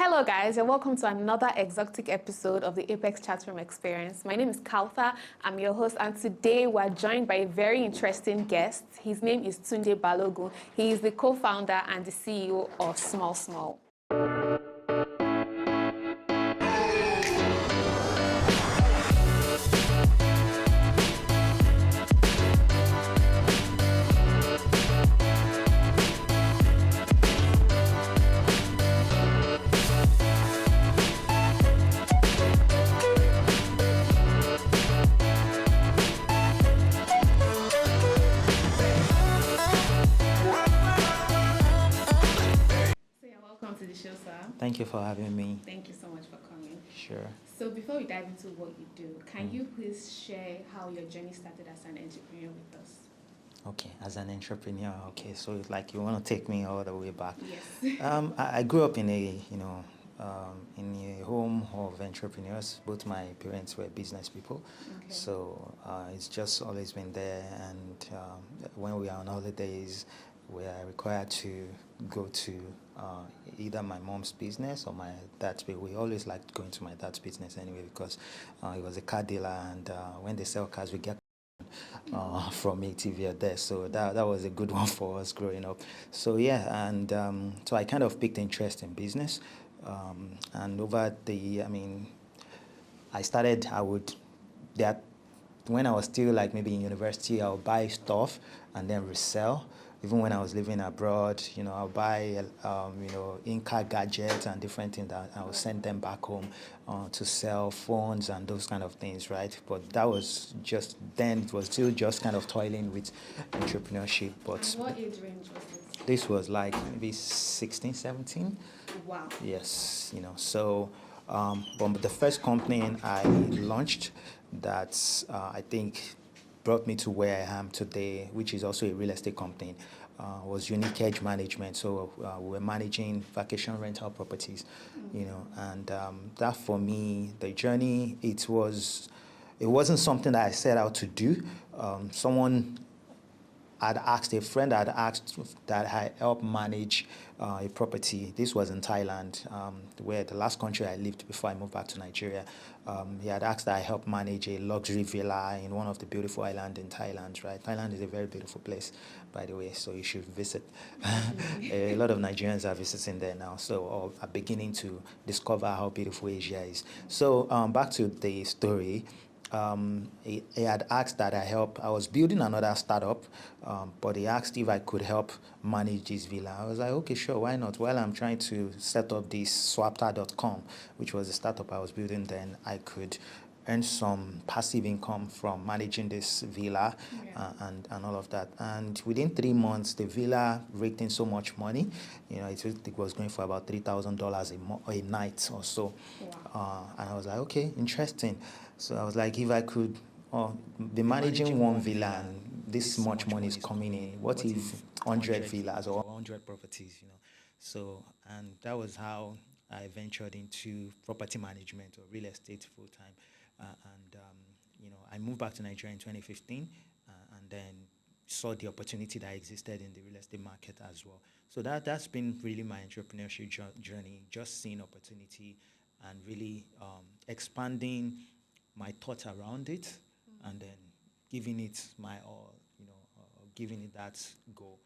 Hello guys and welcome to another exotic episode of the Apex Chatroom Experience. My name is Kaltha, I'm your host, and today we're joined by a very interesting guest. His name is Tunde Balogun. He is the co-founder and the CEO of Small Small. Welcome to the show, sir. Thank you for having me. Thank you so much for coming. Sure. So before we dive into what you do, can you please share how your journey started as an entrepreneur with us? Okay, as an entrepreneur, okay, so it's like you want to take me all the way back. Yes. I grew up in a, in a home of entrepreneurs. Both my parents were business people, Okay. so it's just always been there. And when we are on holidays, we are required to go to either my mom's business or my dad's business. We always liked going to my dad's business anyway because he was a car dealer, and when they sell cars, we get from ATV there. So that was a good one for us growing up. So yeah, and so I kind of picked interest in business. And over the, when I was still like maybe in university, I'll buy stuff and then resell. Even when I was living abroad, I'll buy, in-car gadgets and different things that I will send them back home to sell phones and those kind of things, right? But that was just, then it was still just kind of toiling with entrepreneurship. But And what age range was this? This was like maybe 16, 17. Wow. Yes, so but the first company I launched that I think brought me to where I am today, which is also a real estate company, was Unique Edge Management. So we were managing vacation rental properties, and that for me, the journey, it wasn't something that I set out to do. A friend had asked that I help manage a property. This was in Thailand, where the last country I lived before I moved back to Nigeria. He had asked that I help manage a luxury villa in one of the beautiful islands in Thailand, right? Thailand is a very beautiful place, by the way, so you should visit. A lot of Nigerians are visiting there now, so are beginning to discover how beautiful Asia is. So back to the story. He had asked that I was building another startup, but he asked if I could help manage this villa. I was like, okay, sure, why not? While I'm trying to set up this swapta.com, which was a startup I was building then, I could earn some passive income from managing this villa. Yeah. And all of that. And within 3 months, the villa raked in so much money. It was going for about $3,000 a night or so. Wow. And I was like, okay, interesting. So I was like, if I could be managing one villa and this much money is coming in, what if 100 villas or 100 properties, So, and that was how I ventured into property management or real estate full time. I moved back to Nigeria in 2015 and then saw the opportunity that existed in the real estate market as well. So that's been really my entrepreneurship journey, just seeing opportunity and really expanding my thoughts around it, and then giving it my all, giving it that goal,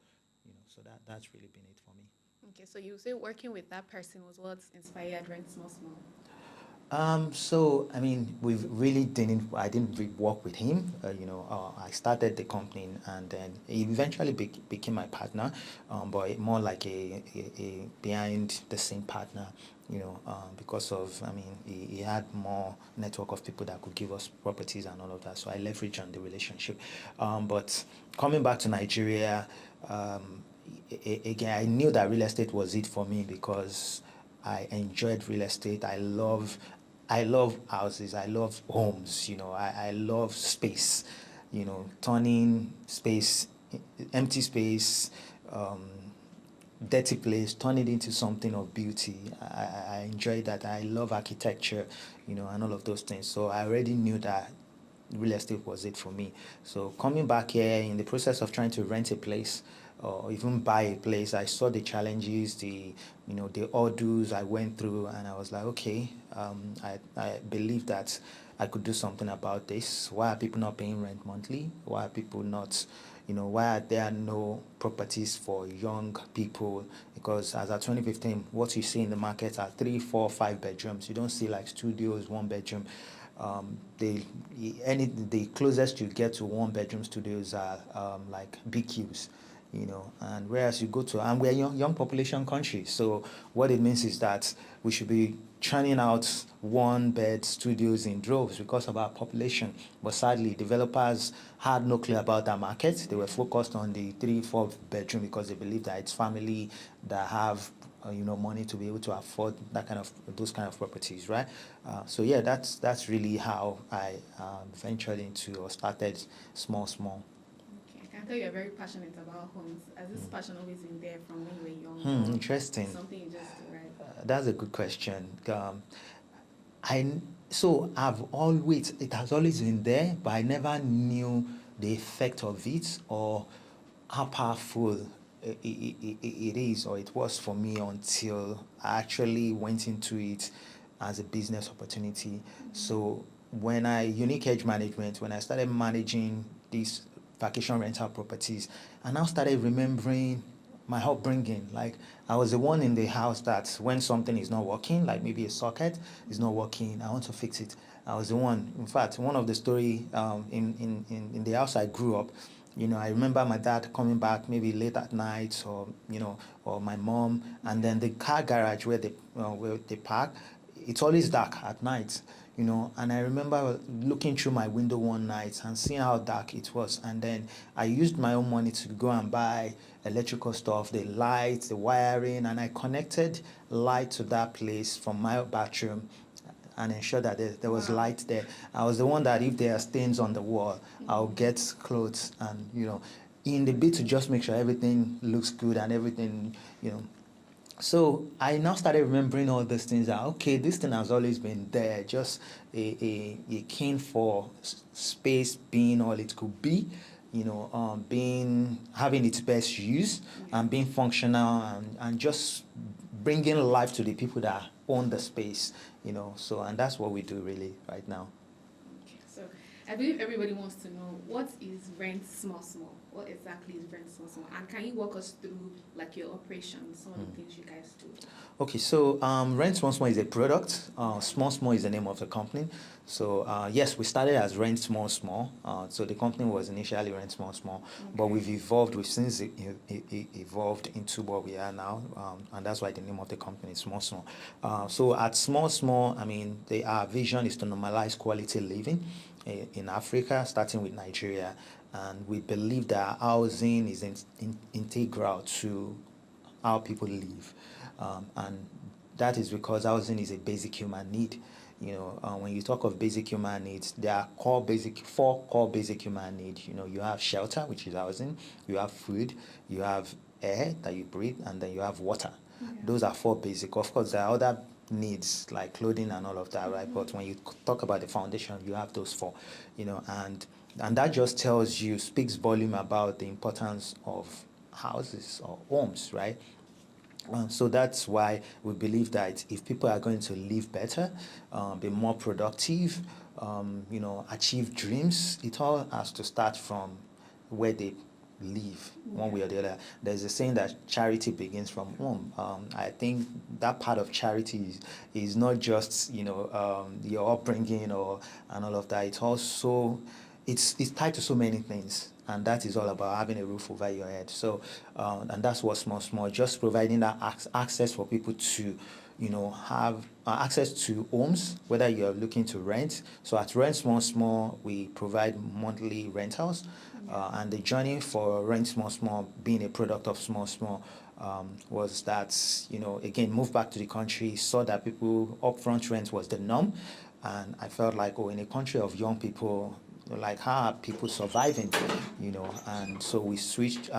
So that's really been it for me. Okay, so you say working with that person was what inspired Rent Small Small? I didn't work with him. I started the company and then he eventually became my partner, but more like a behind the scene partner, because of, he had more network of people that could give us properties and all of that. So I leveraged on the relationship. But coming back to Nigeria, again, I knew that real estate was it for me because I enjoyed real estate. I love houses. I love homes. I love space. Turning space, empty space, dirty place, turn it into something of beauty. I enjoy that. I love architecture, and all of those things. So I already knew that real estate was it for me. So coming back here in the process of trying to rent a place, or even buy a place. I saw the challenges, the ordeals I went through, and I was like, okay, I believe that I could do something about this. Why are people not paying rent monthly? Why are people not, why are there no properties for young people? Because as of 2015, what you see in the market are 3, 4, 5 bedrooms. You don't see like studios, 1 bedroom. The closest you get to 1 bedroom studios are like BQs, and whereas you go to, and we're a young population country, so what it means is that we should be churning out 1-bed studios in droves because of our population. But sadly, developers had no clue about that market. They were focused on the 3, 4 bedroom because they believe that it's family that have money to be able to afford those kind of properties, right? So yeah, that's really how I ventured into or started small. Okay, I can tell you're very passionate about homes. Has this passion always been there from when you were young? Interesting. Something you just do, right? That's a good question. It has always been there, but I never knew the effect of it or how powerful it is or it was for me until I actually went into it as a business opportunity. So when Unique Edge Management, when I started managing these vacation rental properties, I now started remembering my upbringing. Like, I was the one in the house that when something is not working, like maybe a socket is not working, I want to fix it. I was the one. In fact, one of the story in the house I grew up, I remember my dad coming back maybe late at night, or my mom, and then the car garage where they park, it's always dark at night. And I remember looking through my window one night and seeing how dark it was. And then I used my own money to go and buy electrical stuff, the lights, the wiring, and I connected light to that place from my bathroom and ensure that there was light there. I was the one that if there are stains on the wall, I'll get clothes and, in the bid to just make sure everything looks good and everything, So I now started remembering all these things that, okay, this thing has always been there, just a keen for space being all it could be, having its best use and being functional and just bringing life to the people that own the space, So, and that's what we do really right now. Okay, so I believe everybody wants to know, what is Rent Small Small? What exactly is Rent Small Small? And can you walk us through like your operations, some of the things you guys do? Okay, so Rent Small Small is a product. Small Small is the name of the company. So yes, we started as Rent Small Small. So the company was initially Rent Small Small, but we've evolved. We've since evolved into what we are now, and that's why the name of the company is Small Small. So at Small Small, I mean, our vision is to normalize quality living in Africa, starting with Nigeria, and we believe that housing is integral to how people live. And that is because housing is a basic human need. When you talk of basic human needs, there are 4 core basic human needs. You have shelter, which is housing, you have food, you have air that you breathe, and then you have water. Those are 4 basic. Of course, there are other needs like clothing and all of that, right? But when you talk about the foundation, you have those 4, and that just speaks volume about the importance of houses or homes, right? So that's why we believe that if people are going to live better, be more productive, achieve dreams, it all has to start from where they live, one way or the other. There's a saying that charity begins from home. I think that part of charity is not just your upbringing and all of that. It's also it's tied to so many things, and that is all about having a roof over your head. So, and that's what small, just providing that access for people to, have access to homes, whether you're looking to rent. So at Rent Small, we provide monthly rentals, and the journey for Rent Small being a product of Small, was that, again, moved back to the country, saw that people upfront rent was the norm, and I felt like, in a country of young people, like how are people surviving, and so we switched.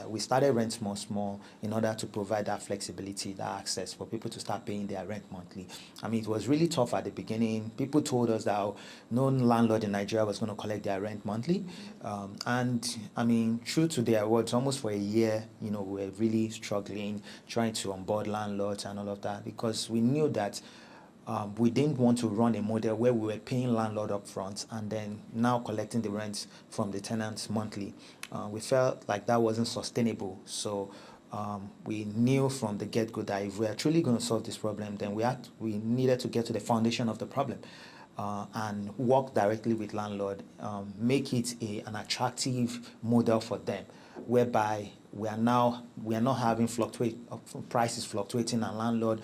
We started rent small in order to provide that flexibility, that access for people to start paying their rent monthly. I mean, it was really tough at the beginning. People told us that no landlord in Nigeria was going to collect their rent monthly, and I mean, true to their words, almost for a year, we were really struggling trying to onboard landlords and all of that, because we knew that we didn't want to run a model where we were paying landlord up front and then now collecting the rent from the tenants monthly. We felt like that wasn't sustainable. So we knew from the get-go that if we are truly going to solve this problem, then we needed to get to the foundation of the problem. And work directly with landlord, make it an attractive model for them, whereby we are not having prices fluctuating and landlord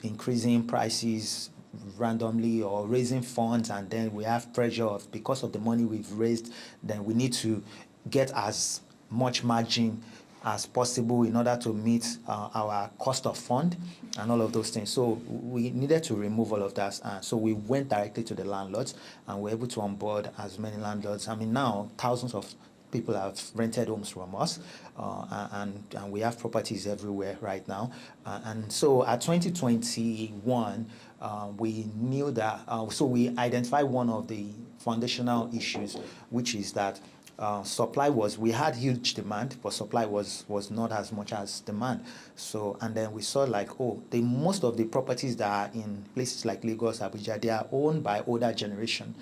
increasing prices randomly or raising funds, and then we have pressure of, because of the money we've raised, then we need to get as much margin as possible in order to meet our cost of fund and all of those things. So we needed to remove all of that. So we went directly to the landlords and were able to onboard as many landlords. I mean, now thousands of people have rented homes from us, and we have properties everywhere right now. And so at 2021, we knew that, so we identified one of the foundational issues, which is that we had huge demand, but supply was not as much as demand. So, and then we saw like, most of the properties that are in places like Lagos, Abuja, they are owned by older generation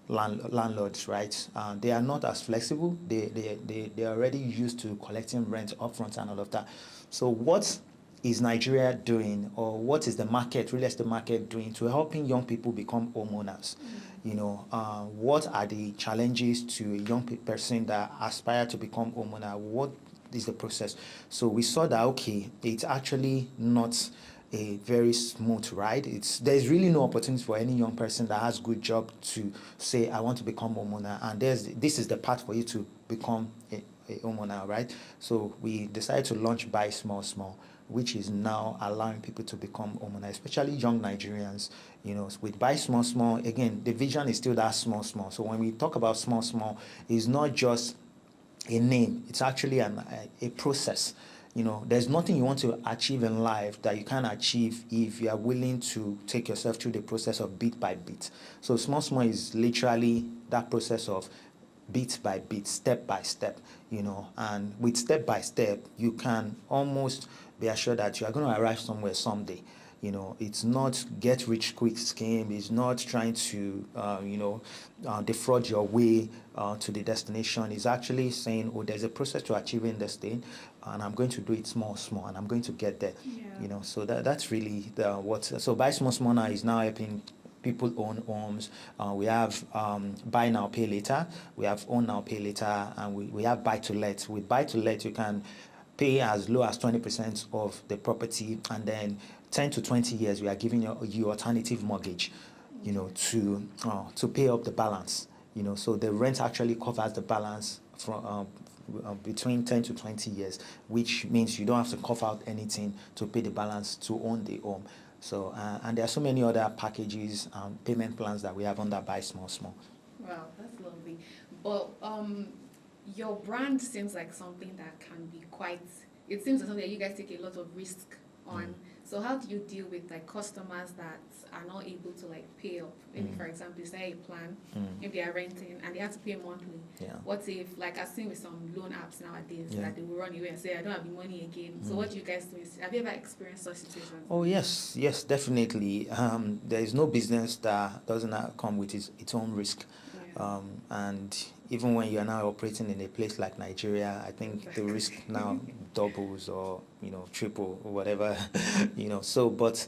landlords, right? They are not as flexible. They are already used to collecting rent upfront and all of that. So what is Nigeria doing, or what is the real estate market doing to helping young people become homeowners? What are the challenges to a young person that aspire to become homeowner? What is the process? So we saw that, it's actually not a very smooth ride. There's really no opportunity for any young person that has good job to say, I want to become homeowner, and this is the path for you to become a homeowner, right? So we decided to launch Buy Small Small, which is now allowing people to become homeowners, especially young Nigerians. With Buy Small Small, again, the vision is still that small. So when we talk about small, it's not just a name, it's actually a process. There's nothing you want to achieve in life that you can't achieve if you are willing to take yourself through the process of bit by bit. So small is literally that process of bit by bit, step by step, and with step by step, you can almost be assured that you are going to arrive somewhere someday. It's not get rich quick scheme. It's not trying to, defraud your way to the destination. It's actually saying, there's a process to achieving this thing, and I'm going to do it small, and I'm going to get there. Yeah. So that's really So Buy Small Small now is now helping people own homes. We have buy now, pay later. We have own now, pay later, and we have buy to let. With buy to let, you can pay as low as 20% of the property, and then 10 to 20 years, we are giving you alternative mortgage, to pay up the balance. So the rent actually covers the balance from between 10 to 20 years, which means you don't have to cough out anything to pay the balance to own the home. So and there are so many other packages and payment plans that we have under Buy Small Small. Wow, that's lovely. But your brand seems like something that can be it seems like something that you guys take a lot of risk on. So how do you deal with like customers that are not able to like pay up? Maybe for example, you say a plan, maybe they are renting and they have to pay monthly. Yeah. What if, like I've seen with some loan apps nowadays, that they will run away and say, I don't have the money again. So what do you guys do? Have you ever experienced such situations? Oh yes, definitely. There is no business that doesn't come with its own risk. Yeah. And even when you're now operating in a place like Nigeria, I think the risk now doubles or triple or whatever. So but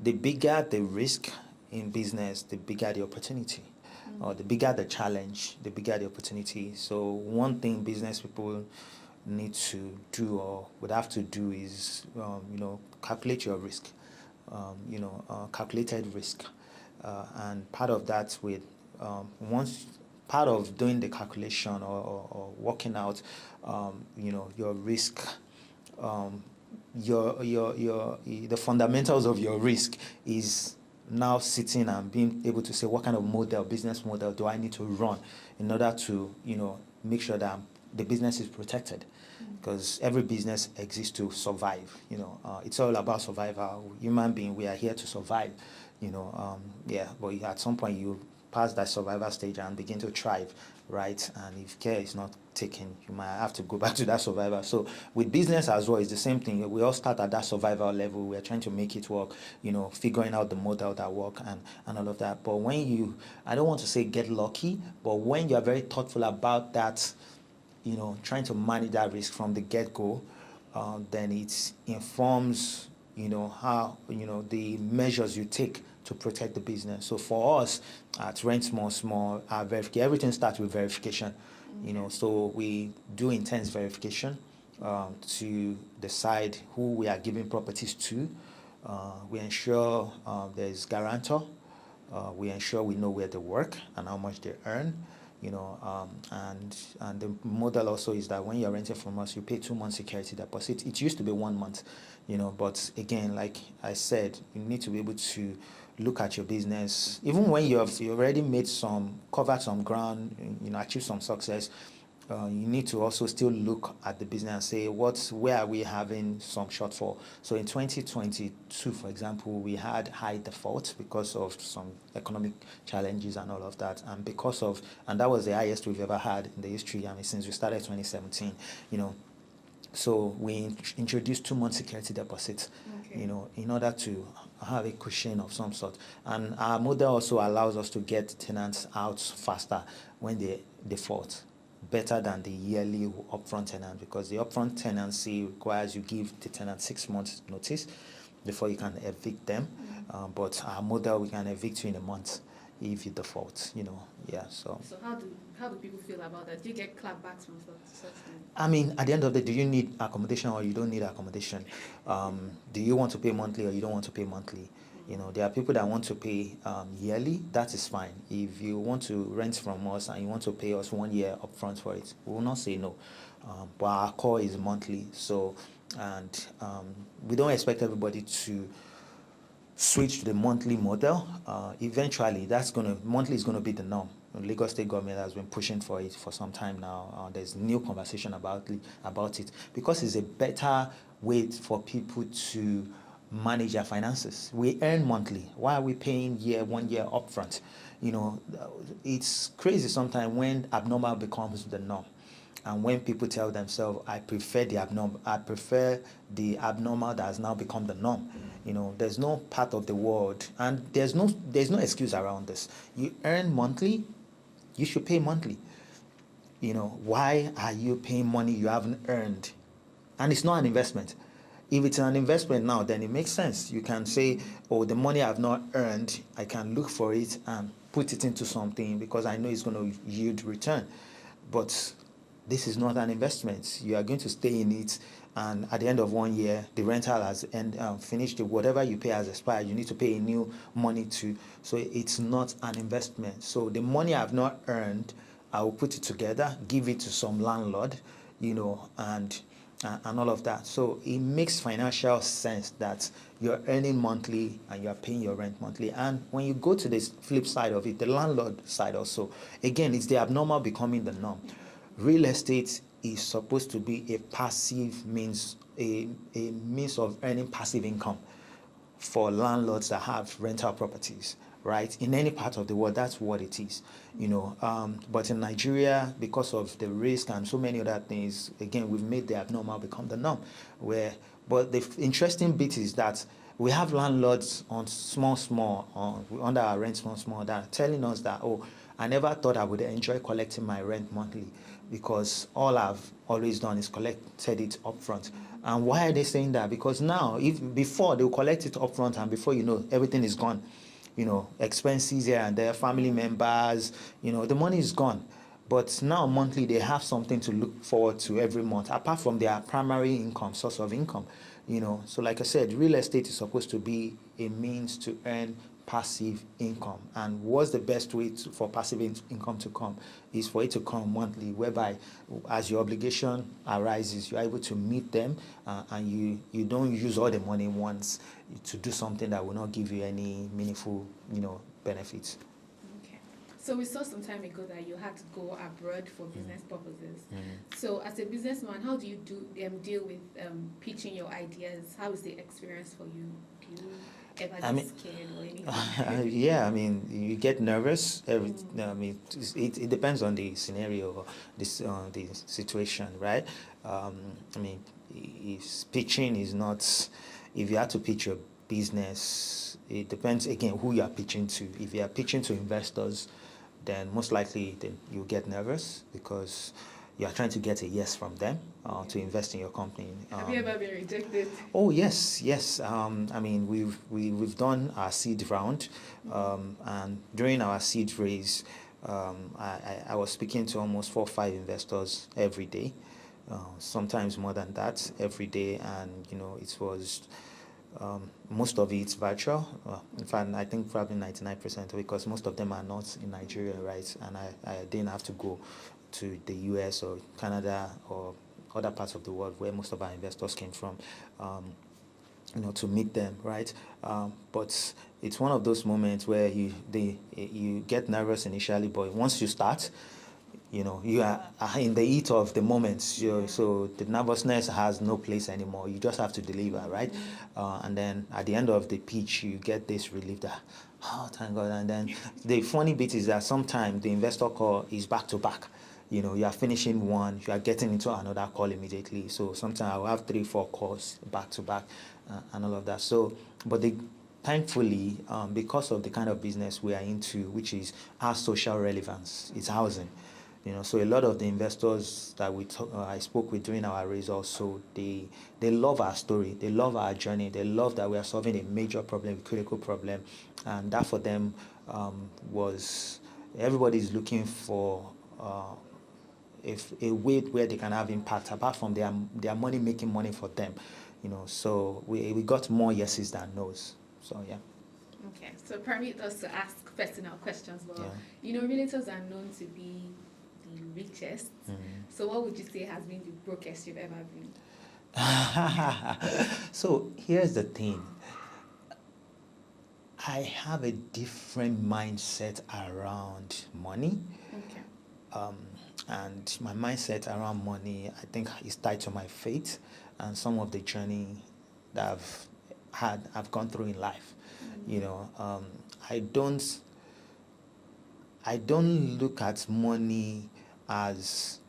the bigger the risk in business, the bigger the opportunity. Or the bigger the challenge, the bigger the opportunity. So one thing business people need to do or would have to do is calculate your risk, calculated risk, and part of that with part of doing the calculation or working out your risk, the fundamentals of your risk is now sitting and being able to say what kind of business model do I need to run in order to, make sure that the business is protected. Because every business exists to survive. It's all about survival. Human being, we are here to survive. But at some point you pass that survival stage and begin to thrive, right? And if care is not taken, you might have to go back to that survival. So with business as well, it's the same thing. We all start at that survival level. We're trying to make it work, figuring out the model that work and all of that. But when I don't want to say get lucky, but when you're very thoughtful about that, trying to manage that risk from the get-go, then it informs, how, the measures you take to protect the business. So for us at Rent Small, our everything starts with verification. So we do intense verification to decide who we are giving properties to. We ensure there's guarantor. We ensure we know where they work and how much they earn. And the model also is that when you're renting from us, you pay 2 months security deposit. It used to be 1 month, but again, like I said, you need to be able to look at your business, even when you already covered some ground, achieved some success. You need to also still look at the business and say, where are we having some shortfall? So in 2022, for example, we had high default because of some economic challenges and all of that. And that was the highest we've ever had in the history, since we started 2017, So we introduced 2 months security deposits, in order to have a cushion of some sort. And our model also allows us to get tenants out faster when they default, better than the yearly upfront tenant, because the upfront tenancy requires you give the tenant 6 months notice before you can evict them. But our model, we can evict you in a month if you default, So how do people feel about that? Do you get clapbacks from such things? At the end of the day, do you need accommodation or you don't need accommodation? Do you want to pay monthly or you don't want to pay monthly? There are people that want to pay yearly. That is fine. If you want to rent from us and you want to pay us 1 year upfront for it, we will not say no. But our core is monthly. So, we don't expect everybody to switch to the monthly model. Eventually, monthly is going to be the norm. The Lagos State government has been pushing for it for some time now. There's new conversation about it because it's a better way for people to manage their finances. We earn monthly. Why are we paying 1 year upfront? It's crazy sometimes when abnormal becomes the norm. And when people tell themselves, I prefer the abnormal that has now become the norm. There's no part of the world, and there's no excuse around this. You earn monthly, you should pay monthly. Why are you paying money you haven't earned? And it's not an investment. If it's an investment now, then it makes sense. You can say, the money I've not earned, I can look for it and put it into something because I know it's going to yield return. But this is not an investment. You are going to stay in it, and at the end of 1 year, the rental has finished. Whatever you pay has expired. You need to pay new money to. So it's not an investment. So the money I've not earned, I will put it together, give it to some landlord, and all of that. So it makes financial sense that you're earning monthly and you're paying your rent monthly. And when you go to this flip side of it, the landlord side also, again, it's the abnormal becoming the norm. Real estate is supposed to be a passive means, a means of earning passive income for landlords that have rental properties, right? In any part of the world, that's what it is, But in Nigeria, because of the risk and so many other things, again, we've made the abnormal become the norm. But the interesting bit is that we have landlords on under our rent small that are telling us that, I never thought I would enjoy collecting my rent monthly because all I've always done is collected it upfront. And why are they saying that? Because now, before they'll collect it upfront and before you know, everything is gone. Expenses here and there, family members, the money is gone. But now monthly, they have something to look forward to every month, apart from their primary source of income. So like I said, real estate is supposed to be a means to earn passive income. And what's the best way for passive income to come is for it to come monthly, whereby as your obligation arises, you're able to meet them, and you don't use all the money once to do something that will not give you any meaningful, benefits. Okay. So we saw some time ago that you had to go abroad for business purposes. So as a businessman, how do you deal with pitching your ideas? How is the experience for you? Do you ever get scared or anything? Yeah, I mean, you get nervous. It depends on the scenario, or the situation, right? I mean, if pitching is not, if you have to pitch your business, it depends again who you are pitching to. If you are pitching to investors, then most likely then you get nervous because you are trying to get a yes from them to invest in your company. Have you ever been rejected? Oh yes. I mean, we've done our seed round, and during our seed raise, I was speaking to almost 4 or 5 investors every day, sometimes more than that every day, and it was. Most of it's virtual. In fact, I think probably 99%, because most of them are not in Nigeria, right? And I didn't have to go to the US or Canada or other parts of the world where most of our investors came from, to meet them, right? But it's one of those moments where you get nervous initially, but once you start, you are in the heat of the moment, so the nervousness has no place anymore. You just have to deliver, right? And then at the end of the pitch, you get this relief that, oh, thank God. And then the funny bit is that sometimes the investor call is back to back. You are finishing one, you are getting into another call immediately. So sometimes I will have 3, 4 calls back to back, and all of that. So, but thankfully, because of the kind of business we are into, which is our social relevance, it's housing. So a lot of the investors that I spoke with during our raise also, they love our story, they love our journey, they love that we are solving a major problem, a critical problem, and that for them was, everybody's looking for a way where they can have impact apart from their money, making money for them. So we got more yeses than nos. So yeah. Okay, so permit us to ask personal questions. Well, realtors are known to be the richest. So what would you say has been the brokest you've ever been? So here's the thing. I have a different mindset around money. Okay. And my mindset around money, I think, is tied to my faith and some of the journey that I've gone through in life. I don't look at money as,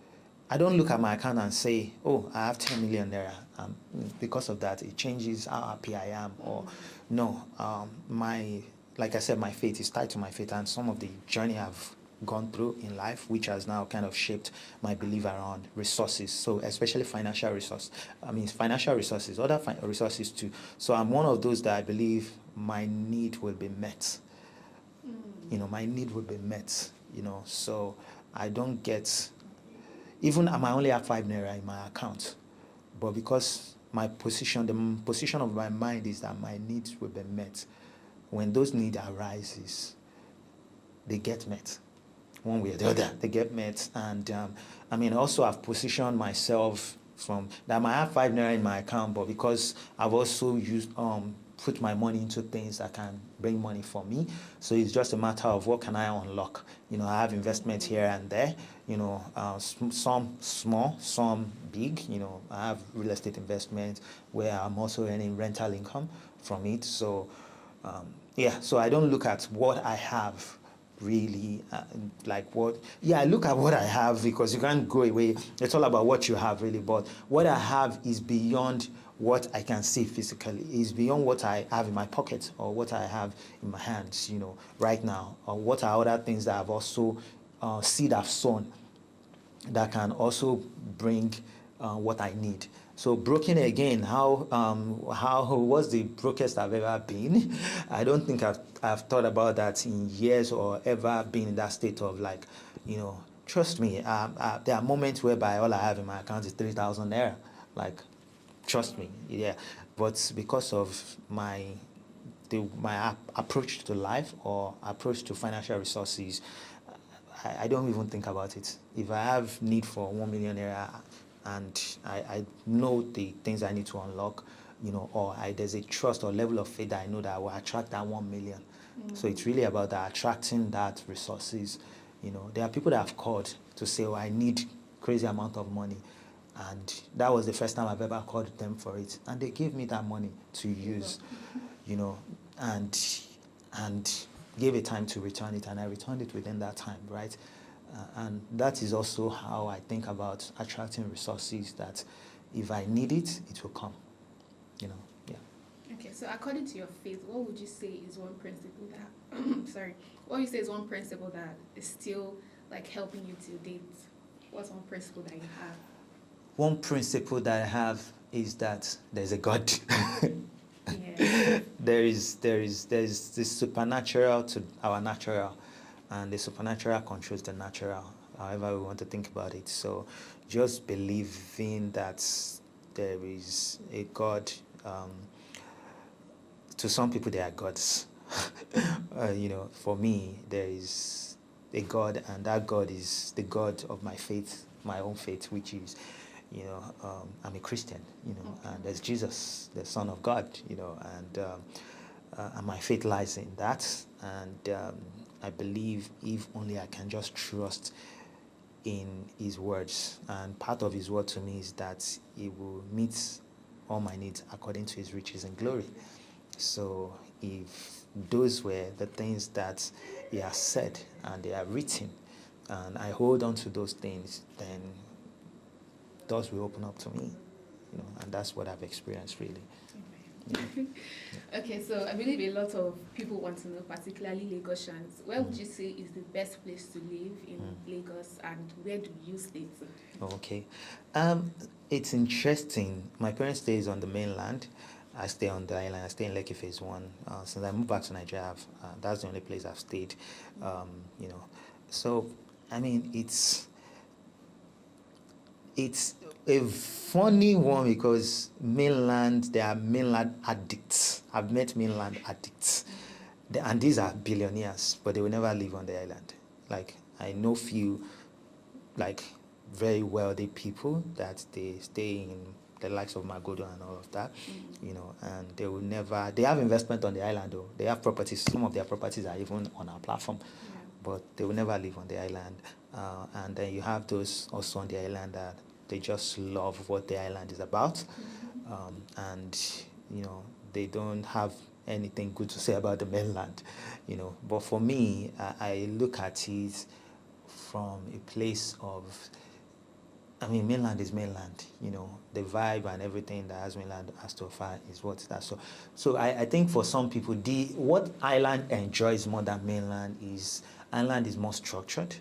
I don't look at my account and say, oh, I have 10 million naira. Because of that, it changes how happy I am. Or no, like I said, my faith is tied to my faith, and some of the journey I've gone through in life, which has now kind of shaped my belief around resources. So especially financial resources, other resources too. So I'm one of those that I believe my need will be met. My need will be met. So I don't get, even I might only have 5 naira in my account, but because the position of my mind is that my needs will be met. When those needs arises, they get met. One way or the other, they get met. And also I've positioned myself from that I might have 5 naira in my account, but because I've also put my money into things that can bring money for me. So it's just a matter of what can I unlock. I have investment here and there, some small, some big. I have real estate investment where I'm also earning rental income from it. So so I don't look at what I have really, I look at what I have, because you can't go away. It's all about what you have, really. But what I have is beyond what I can see physically, is beyond what I have in my pocket or what I have in my hands, right now, or what are other things that I've also seed I've sown that can also bring what I need. So broken again, how was the brokest I've ever been? I don't think I've thought about that in years or ever been in that state of trust me, there are moments whereby all I have in my account is 3,000 naira. Trust me, yeah. But because of my my approach to life or approach to financial resources, I don't even think about it. If I have need for 1 million naira and I know the things I need to unlock, or there's a trust or level of faith that I know that I will attract that 1 million. So it's really about that, attracting that resources. There are people that have called to say, I need crazy amount of money. And that was the first time I've ever called them for it. And they gave me that money to use, and gave a time to return it. And I returned it within that time, right? And that is also how I think about attracting resources, that if I need it, it will come, yeah. Okay, so according to your faith, what would you say is one principle that, what would you say is one principle that is still like helping you to date? What's one principle that you have? One principle that I have is that there's a God. Yeah. There's this supernatural to our natural, and the supernatural controls the natural, however we want to think about it. So just believing that there is a God. To some people, they are gods. For me, there is a God, and that God is the God of my faith, my own faith, which is, I'm a Christian, and there's Jesus, the Son of God, and my faith lies in that. And I believe if only I can just trust in His words, and part of His word to me is that He will meet all my needs according to His riches and glory. So if those were the things that He has said and they are written, and I hold on to those things, then doors will open up to me, and that's what I've experienced, really. Yeah. Okay, so I believe a lot of people want to know, particularly Lagosians, where would you say is the best place to live in Lagos, and where do you stay? Okay. It's interesting. My parents stay on the mainland. I stay on the island. I stay in Lekki Phase 1. Since I moved back to Nigeria, that's the only place I've stayed. So, I mean, it's a funny one, because there are mainland addicts. I've met mainland addicts. And these are billionaires, but they will never live on the island. Like, I know few, like, very wealthy people that they stay in the likes of Magodo and all of that, and they will never, they have investment on the island, though. They have properties. Some of their properties are even on our platform, but they will never live on the island. And then you have those also on the island that they just love what the island is about, and they don't have anything good to say about the mainland, But for me, I look at it from a place of, mainland is mainland, the vibe and everything that has mainland has to offer is what that's so I think for some people, what island enjoys more than mainland is, island is more structured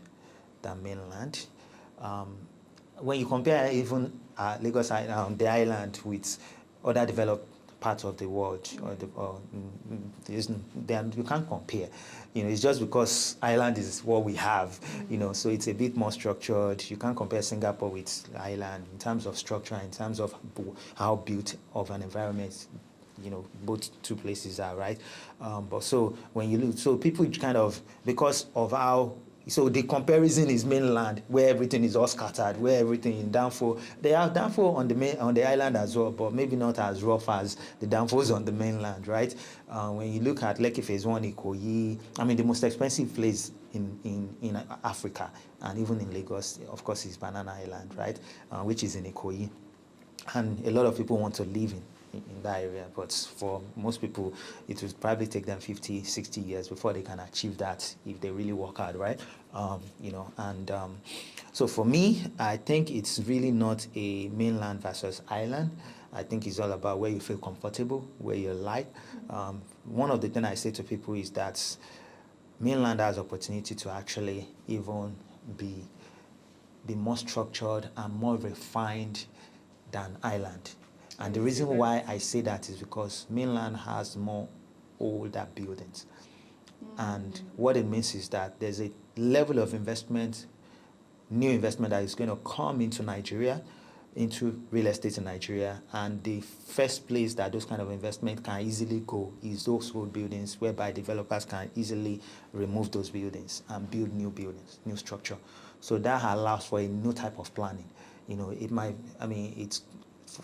than mainland. When you compare even Lagos, the island, with other developed parts of the world, you can't compare. It's just because island is what we have, so it's a bit more structured. You can't compare Singapore with island in terms of structure, in terms of how built of an environment, both two places are, right? But so when you look, so people kind of, because of how, so the comparison is mainland, where everything is all scattered, where everything is downfall. They have downfall on the island as well, but maybe not as rough as the downfalls on the mainland, right? When you look at Lekki Phase 1, Ikoyi, the most expensive place in Africa, and even in Lagos, of course, is Banana Island, right? Which is in Ikoyi. And a lot of people want to live in that area, but for most people, it will probably take them 50, 60 years before they can achieve that if they really work hard, right? So for me, I think it's really not a mainland versus island. I think it's all about where you feel comfortable, where you like. One of the things I say to people is that mainland has opportunity to actually even be more structured and more refined than island. And the reason why I say that is because mainland has more older buildings. And what it means is that there's a level of investment, new investment, that is going to come into Nigeria into real estate in Nigeria, and the first place that those kind of investment can easily go is those old buildings, whereby developers can easily remove those buildings and build new buildings, new structure. So that allows for a new type of planning. It might,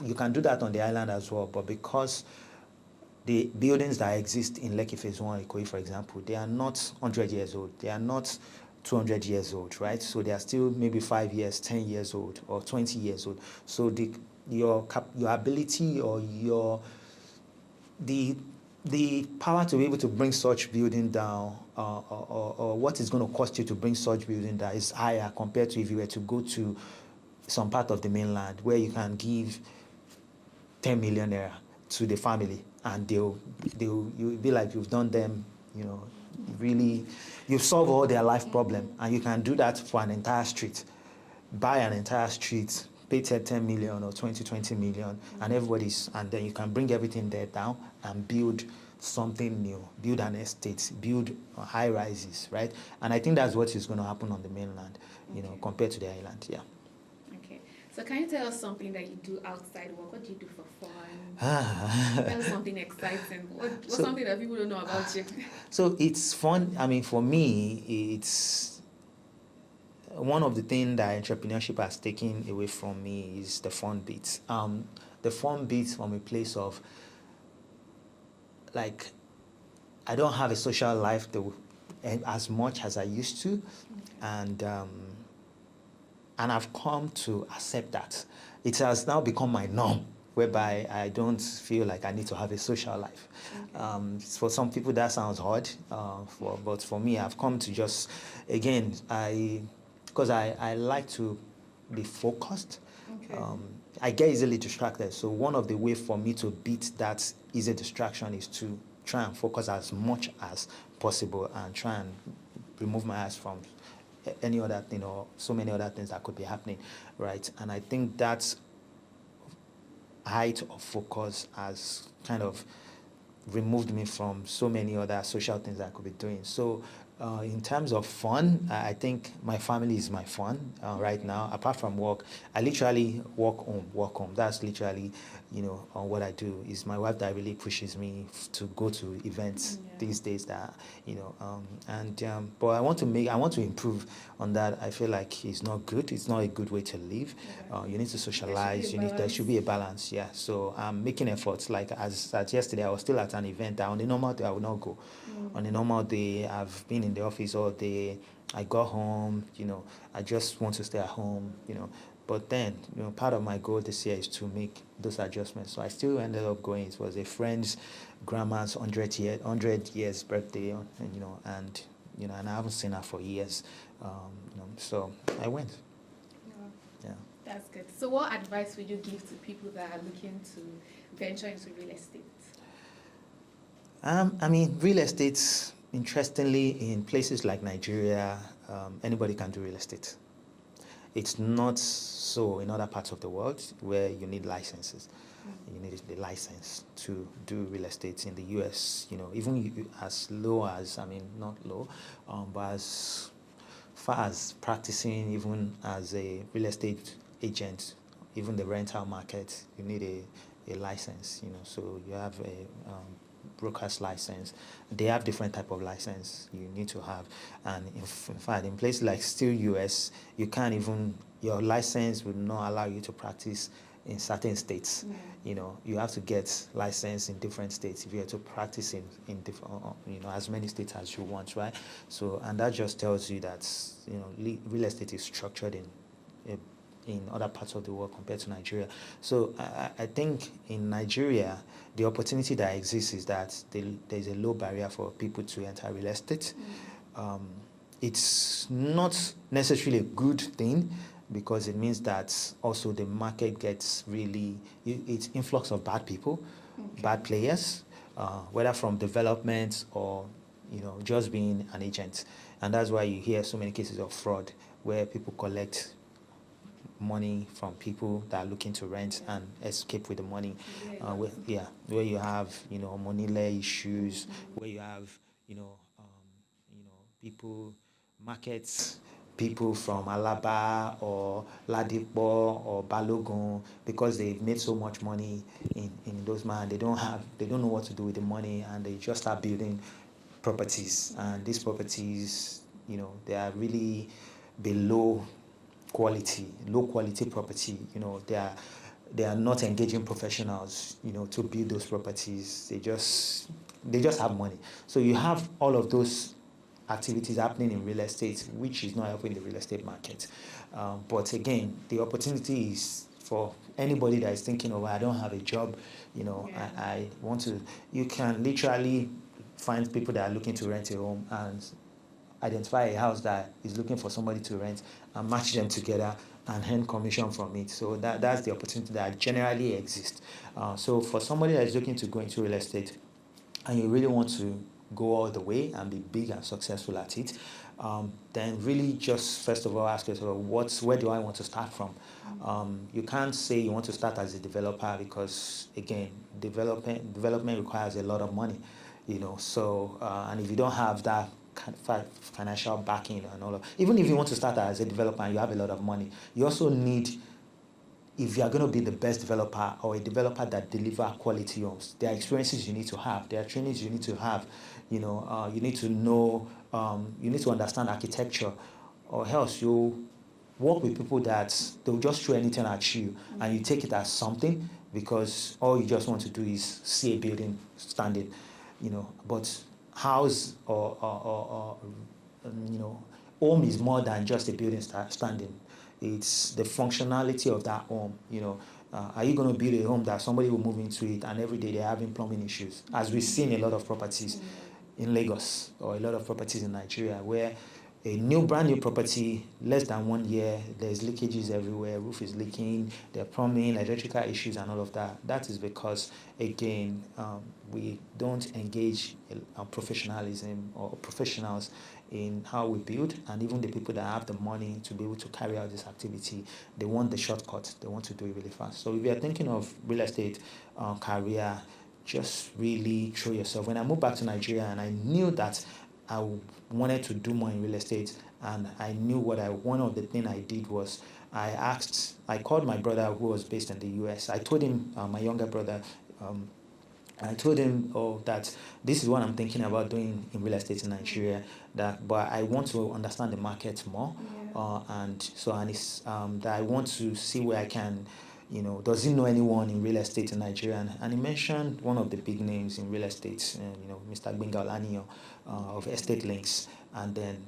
you can do that on the island as well, but because the buildings that exist in Lekki Phase 1, Ikoyi, for example, they are not 100 years old. They are not 200 years old, right? So they are still maybe 5 years, 10 years old, or 20 years old. So your ability or the power to be able to bring such building down, or what is going to cost you to bring such building down, is higher compared to if you were to go to some part of the mainland where you can give 10 million naira to the family, and you'll be like, you've done them, really, you've solved all their life problem, and you can do that for an entire street. Buy an entire street, pay 10 million or 20 million, and then you can bring everything there down and build something new, build an estate, build high rises, right? And I think that's what is going to happen on the mainland, compared to the island, yeah. Okay. So can you tell us something that you do outside work? What do you do for fun? Tell us something exciting. What's something that people don't know about you? So it's fun. For me, it's one of the things that entrepreneurship has taken away from me is the fun bit. The fun bit from a place of, like, I don't have a social life as much as I used to, and I've come to accept that. It has now become my norm, whereby I don't feel like I need to have a social life. Okay. For some people that sounds odd, but for me, I've come to just, again, because I like to be focused. Okay. I get easily distracted, so one of the ways for me to beat that easy distraction is to try and focus as much as possible and try and remove my eyes from any other thing or so many other things that could be happening, right? And I think that height of focus has kind of removed me from so many other social things that I could be doing. So in terms of fun, I think my family is my fun right now. Apart from work, I literally work home. That's literally, what I do. Is my wife that really pushes me to go to events these days. That but I want to improve on that. I feel like it's not good. It's not a good way to live. You need to socialize. There should be a balance. Yeah. So I'm making efforts. Like as yesterday, I was still at an event that on the normal day I would not go. On a normal day, I've been in the office all day. I got home, I just want to stay at home, But then, part of my goal this year is to make those adjustments. So I still ended up going. It was a friend's grandma's 100 years birthday, and I haven't seen her for years. So I went. Yeah. That's good. So what advice would you give to people that are looking to venture into real estate? Real estate, interestingly, in places like Nigeria, anybody can do real estate. It's not so in other parts of the world where you need licenses. You need the license to do real estate. In the US, even as low as, not low, but as far as practicing even as a real estate agent, even the rental market, you need a license, so you have a broker's license. They have different type of license you need to have, and in fact, in places like still US, you can't even, your license will not allow you to practice in certain states. You have to get license in different states if you are to practice in different, as many states as you want, right? So, and that just tells you that real estate is structured in other parts of the world compared to Nigeria. So I think in Nigeria, the opportunity that exists is that there's a low barrier for people to enter real estate. It's not necessarily a good thing, because it means that also the market gets really, it's influx of bad people, bad players, whether from development or just being an agent. And that's why you hear so many cases of fraud where people collect money from people that are looking to rent and escape with the money. Where you have money issues, where you have people, markets people from Alaba or Ladipo or Balogun, because they've made so much money in those man, they don't know what to do with the money, and they just start building properties. And these properties, they are really below low quality property. They are not engaging professionals, to build those properties. They just have money. So you have all of those activities happening in real estate, which is not helping the real estate market. But again, the opportunity is for anybody that is thinking, oh, I don't have a job, I want to. You can literally find people that are looking to rent a home and identify a house that is looking for somebody to rent and match them together and earn commission from it. So that's the opportunity that generally exists. So for somebody that is looking to go into real estate and you really want to go all the way and be big and successful at it, then really just first of all ask yourself, where do I want to start from? You can't say you want to start as a developer, because again, development requires a lot of money, so and if you don't have that financial backing and all of, even if you want to start as a developer and you have a lot of money, you also need, if you are going to be the best developer or a developer that deliver quality homes, there are experiences you need to have, there are trainings you need to have, you need to know, you need to understand architecture, or else you work with people that they'll just throw anything at you and you take it as something because all you just want to do is see a building standing, but house or home is more than just a building standing. It's the functionality of that home. Are you going to build a home that somebody will move into it and every day they're having plumbing issues, as we've seen a lot of properties in Lagos or a lot of properties in Nigeria, where a brand new property, less than 1 year, there's leakages everywhere, roof is leaking, there are plumbing, electrical issues and all of that. That is because, again, we don't engage professionalism or professionals in how we build, and even the people that have the money to be able to carry out this activity, they want the shortcut, they want to do it really fast. So if you're thinking of real estate career, just really throw yourself. When I moved back to Nigeria and I knew that I wanted to do more in real estate, and I knew one of the things I did was I called my brother who was based in the US. I told him, my younger brother, I told him, that this is what I'm thinking about doing in real estate in Nigeria, but I want to understand the market more, that I want to see where I can, does he know anyone in real estate in Nigeria? And he mentioned one of the big names in real estate, Mr. Gbenga Olaniyan of Estate Links. And then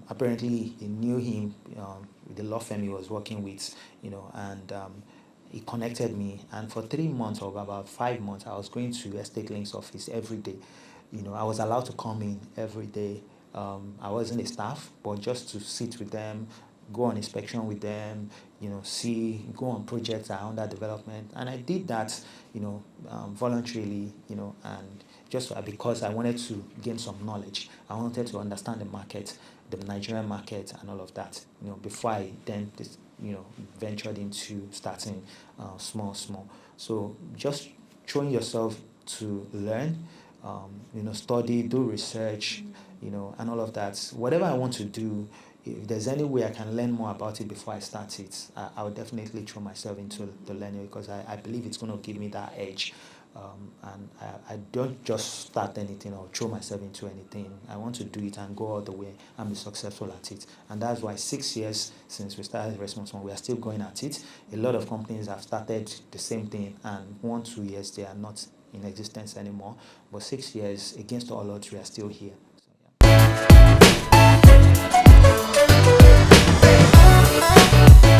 apparently he knew him with the law firm he was working with, and he connected me. And for 3 months or about 5 months, I was going to Estate Links office every day. I was allowed to come in every day. I wasn't a staff, but just to sit with them, go on inspection with them, go on projects that are under development. And I did that, voluntarily, and just because I wanted to gain some knowledge. I wanted to understand the market, the Nigerian market and all of that, before I then, ventured into starting small. So just throwing yourself to learn, study, do research, and all of that. Whatever I want to do, if there's any way I can learn more about it before I start it, I would definitely throw myself into the learning, because I believe it's going to give me that edge. And I don't just start anything or throw myself into anything. I want to do it and go all the way and be successful at it. And that's why 6 years since we started Response One, we are still going at it. A lot of companies have started the same thing, and 1-2 years they are not in existence anymore. But 6 years, against all odds, we are still here. So,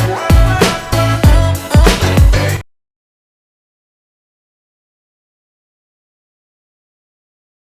yeah.